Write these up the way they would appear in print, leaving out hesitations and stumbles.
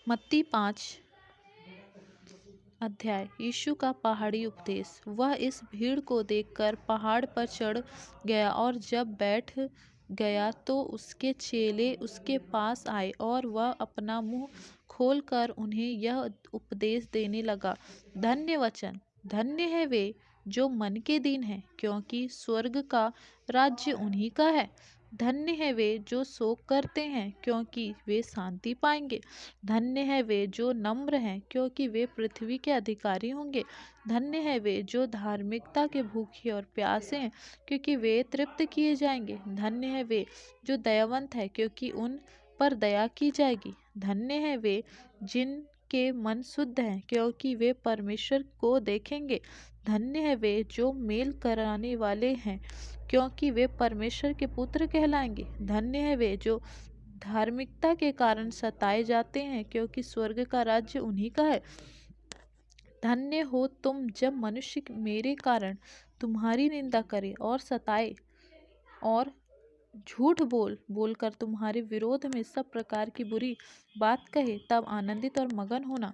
मत्ती 5 अध्याय। यीशु का पहाड़ी उपदेश। वह इस भीड़ को देखकर पहाड़ पर चढ़ गया और जब बैठ गया तो उसके चेले उसके पास आए और वह अपना मुंह खोलकर उन्हें यह उपदेश देने लगा। धन्य है वे जो मन के दीन हैं, क्योंकि स्वर्ग का राज्य उन्हीं का है। धन्य है वे जो शोक करते हैं, क्योंकि वे शांति पाएंगे। धन्य है वे जो नम्र हैं, क्योंकि वे पृथ्वी के अधिकारी होंगे। धन्य है वे जो धार्मिकता के भूखे और प्यासे हैं, क्योंकि वे तृप्त किए जाएंगे। धन्य है वे जो दयावंत है, क्योंकि उन पर दया की जाएगी। धन्य है वे जिनके मन शुद्ध हैं, क्योंकि वे परमेश्वर को देखेंगे। धन्य है वे जो मेल कराने वाले हैं, क्योंकि वे परमेश्वर के पुत्र कहलाएंगे। धन्य है वे जो धार्मिकता के कारण सताए जाते हैं, क्योंकि स्वर्ग का राज्य उन्हीं का है। धन्य हो तुम जब मनुष्य मेरे कारण तुम्हारी निंदा करे और सताए और झूठ बोलकर तुम्हारे विरोध में सब प्रकार की बुरी बात कहे, तब आनंदित और मगन होना,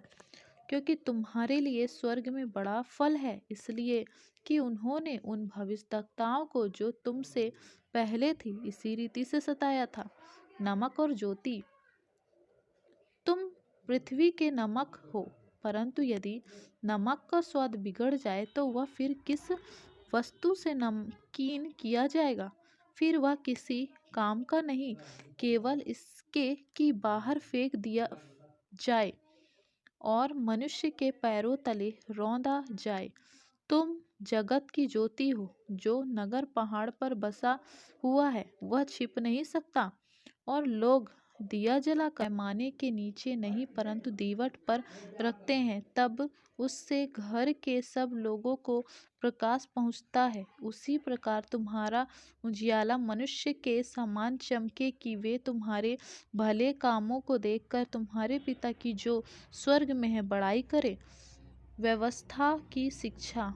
क्योंकि तुम्हारे लिए स्वर्ग में बड़ा फल है। इसलिए कि उन्होंने उन भविष्यद्वक्ताओं को जो तुमसे पहले थी इसी रीति से सताया था। नमक और ज्योति। तुम पृथ्वी के नमक हो, परंतु यदि नमक का स्वाद बिगड़ जाए तो वह फिर किस वस्तु से नमकीन किया जाएगा? फिर वह किसी काम का नहीं, केवल इसके कि बाहर फेंक दिया जाए और मनुष्य के पैरों तले रौंदा जाए। तुम जगत की ज्योति हो। जो नगर पहाड़ पर बसा हुआ है वह छिप नहीं सकता, और लोग दिया जलाकर पैमाने के नीचे नहीं परंतु दीवट पर रखते हैं, तब उससे घर के सब लोगों को प्रकाश पहुंचता है। उसी प्रकार तुम्हारा उजियाला मनुष्य के समान चमके, कि वे तुम्हारे भले कामों को देखकर तुम्हारे पिता की जो स्वर्ग में है बड़ाई करे। व्यवस्था की शिक्षा।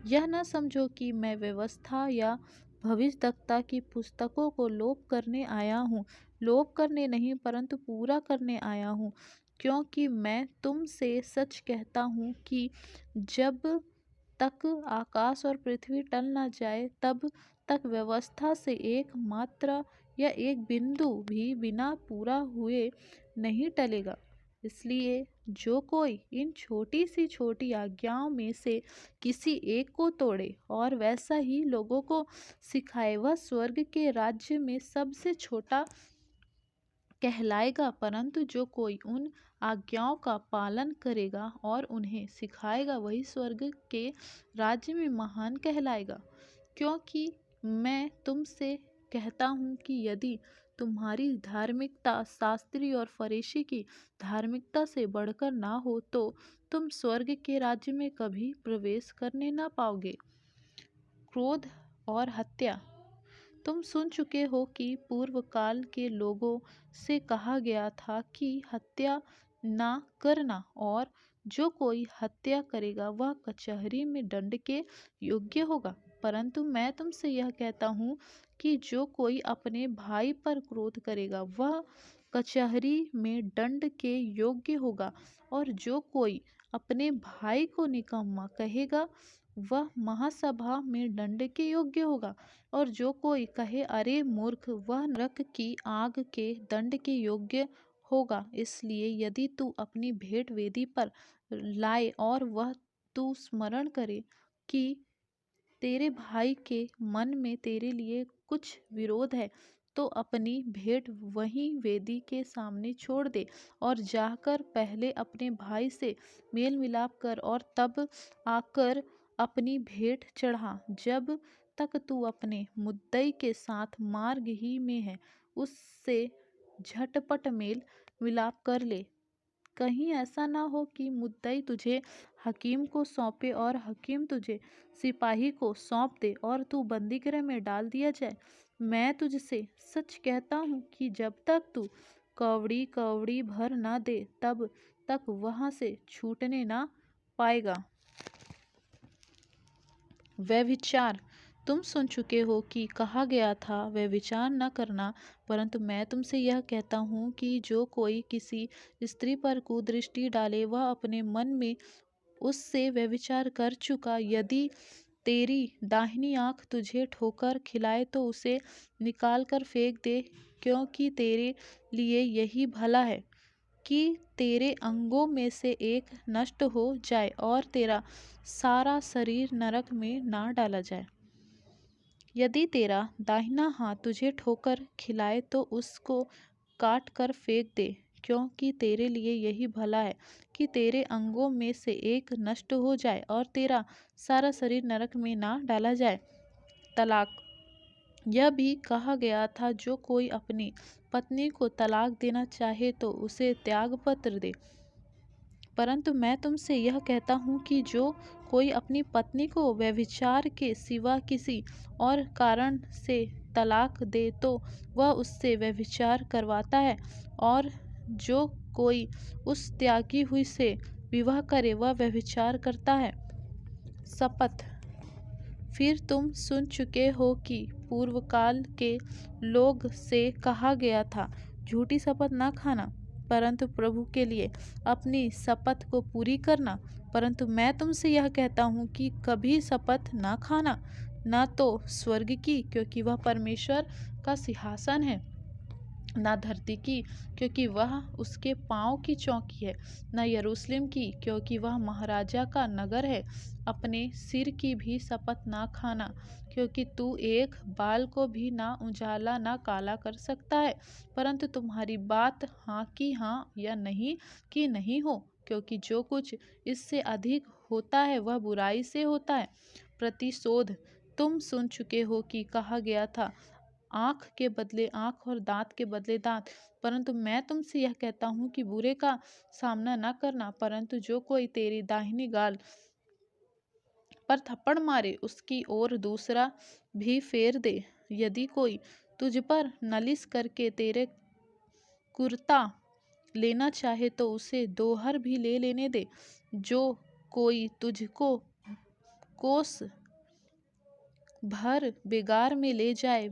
यह न समझो कि मैं व्यवस्था या भविष्यद्वक्ता की पुस्तकों को लोप करने आया हूँ। लोप करने नहीं परंतु पूरा करने आया हूँ, क्योंकि मैं तुमसे सच कहता हूँ कि जब तक आकाश और पृथ्वी टल न जाए तब तक व्यवस्था से एक मात्रा या एक बिंदु भी बिना पूरा हुए नहीं टलेगा। इसलिए जो कोई इन छोटी सी छोटी आज्ञाओं में से किसी एक को तोड़े और वैसा ही लोगों को सिखाए, वह स्वर्ग के राज्य में सबसे छोटा कहलाएगा। परंतु जो कोई उन आज्ञाओं का पालन करेगा और उन्हें सिखाएगा, वही स्वर्ग के राज्य में महान कहलाएगा। क्योंकि मैं तुमसे कहता हूँ कि यदि तुम्हारी धार्मिकता शास्त्री और फरीसी की धार्मिकता से बढ़कर ना हो तो तुम स्वर्ग के राज्य में कभी प्रवेश करने ना पाओगे। क्रोध और हत्या। तुम सुन चुके हो कि पूर्व काल के लोगों से कहा गया था कि हत्या ना करना, और जो कोई हत्या करेगा वह कचहरी में दंड के योग्य होगा। परंतु मैं तुमसे यह कहता हूँ कि जो कोई अपने भाई पर क्रोध करेगा वह कचहरी में दंड के योग्य होगा, और जो कोई अपने भाई को निकम्मा कहेगा वह महासभा में दंड के योग्य होगा, और जो कोई कहे अरे मूर्ख, वह नरक की आग के दंड के योग्य होगा। इसलिए यदि तू अपनी भेंट वेदी पर लाए और वह तू स्मरण करे कि तेरे भाई के मन में तेरे लिए कुछ विरोध है, तो अपनी भेंट वहीं वेदी के सामने छोड़ दे और जाकर पहले अपने भाई से मेल मिलाप कर और तब आकर अपनी भेंट चढ़ा। जब तक तू अपने मुद्दई के साथ मार्ग ही में है, उससे झटपट मेल मिलाप कर ले। कहीं ऐसा ना हो कि मुद्दई तुझे हकीम को सौंपे और हकीम तुझे सिपाही को सौंप दे और तू बंदीगृह में डाल दिया जाए। मैं तुझसे सच कहता हूँ कि जब तक तू कौड़ी कौड़ी भर ना दे तब तक वहाँ से छूटने ना पाएगा। व्यभिचार। तुम सुन चुके हो कि कहा गया था, वह विचार न करना। परंतु मैं तुमसे यह कहता हूँ कि जो कोई किसी स्त्री पर कुदृष्टि डाले, वह अपने मन में उससे व्यभिचार कर चुका। यदि तेरी दाहिनी आंख तुझे ठोकर खिलाए तो उसे निकाल कर फेंक दे, क्योंकि तेरे लिए यही भला है कि तेरे अंगों में से एक नष्ट हो जाए और तेरा सारा शरीर नरक में ना डाला जाए। यदि तेरा दाहिना हाथ तुझे ठोकर खिलाए तो उसको काट कर फेंक दे, क्योंकि तेरे लिए यही भला है कि तेरे अंगों में से एक नष्ट हो जाए और तेरा सारा शरीर नरक में ना डाला जाए। तलाक। यह भी कहा गया था, जो कोई अपनी पत्नी को तलाक देना चाहे तो उसे त्यागपत्र दे। परंतु मैं तुमसे यह कहता हूँ कि जो कोई अपनी पत्नी को व्यभिचार के सिवा किसी और कारण से तलाक दे तो वह उससे व्यभिचार करवाता है, और जो कोई उस त्यागी हुई से विवाह करे वह व्यभिचार करता है। शपथ। फिर तुम सुन चुके हो कि पूर्वकाल के लोग से कहा गया था, झूठी शपथ न खाना, परंतु प्रभु के लिए अपनी शपथ को पूरी करना। परंतु मैं तुमसे यह कहता हूँ कि कभी शपथ न खाना, न तो स्वर्ग की, क्योंकि वह परमेश्वर का सिंहासन है, न धरती की, क्योंकि वह उसके पाँव की चौकी है, न यरूशलेम की, क्योंकि वह महाराजा का नगर है। अपने सिर की भी शपथ ना खाना, क्योंकि तू एक बाल को भी ना उजाला ना काला कर सकता है। परंतु तुम्हारी बात हाँ की हाँ या नहीं की नहीं हो, क्योंकि जो कुछ इससे अधिक होता है वह बुराई से होता है। प्रतिशोध। तुम सुन चुके हो कि कहा गया था, आँख के बदले आँख और दांत के बदले दांत। परंतु मैं तुमसे यह कहता हूँ कि बुरे का सामना न करना, परंतु जो कोई तेरी दाहिनी गाल पर थप्पड़ मारे उसकी ओर दूसरा भी फेर दे। यदि कोई तुझ पर नालिश करके तेरे कुर्ता लेना चाहे तो उसे दोहर भी ले लेने दे। जो कोई तुझको कोस भर बेगार में ले जाए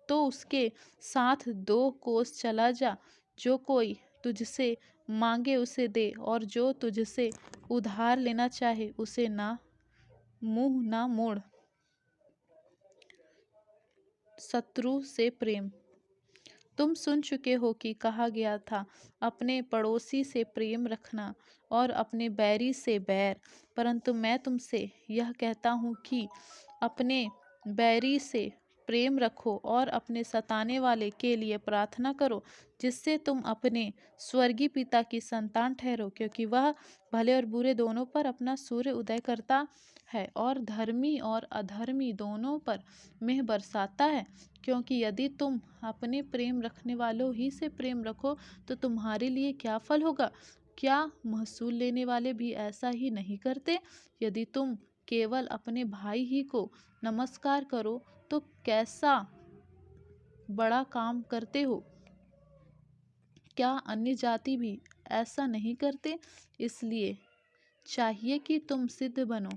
तो उसके साथ 2 कोस चला जा। जो कोई तुझसे मांगे उसे दे, और जो तुझसे उधार लेना चाहे उसे ना मुंह ना मोड़। शत्रु से प्रेम। तुम सुन चुके हो कि कहा गया था, अपने पड़ोसी से प्रेम रखना और अपने बैरी से बैर। परंतु मैं तुमसे यह कहता हूँ कि अपने बैरी से प्रेम रखो और अपने सताने वाले के लिए प्रार्थना करो, जिससे तुम अपने स्वर्गीय पिता की संतान ठहरो, क्योंकि वह भले और बुरे दोनों पर अपना सूर्य उदय करता है और धर्मी और अधर्मी दोनों पर मेघ बरसाता है। क्योंकि यदि तुम अपने प्रेम रखने वालों ही से प्रेम रखो तो तुम्हारे लिए क्या फल होगा? क्या महसूल लेने वाले भी ऐसा ही नहीं करते? यदि तुम केवल अपने भाई ही को नमस्कार करो तो कैसा बड़ा काम करते हो? क्या अन्य जाति भी ऐसा नहीं करते? इसलिए चाहिए कि तुम सिद्ध बनो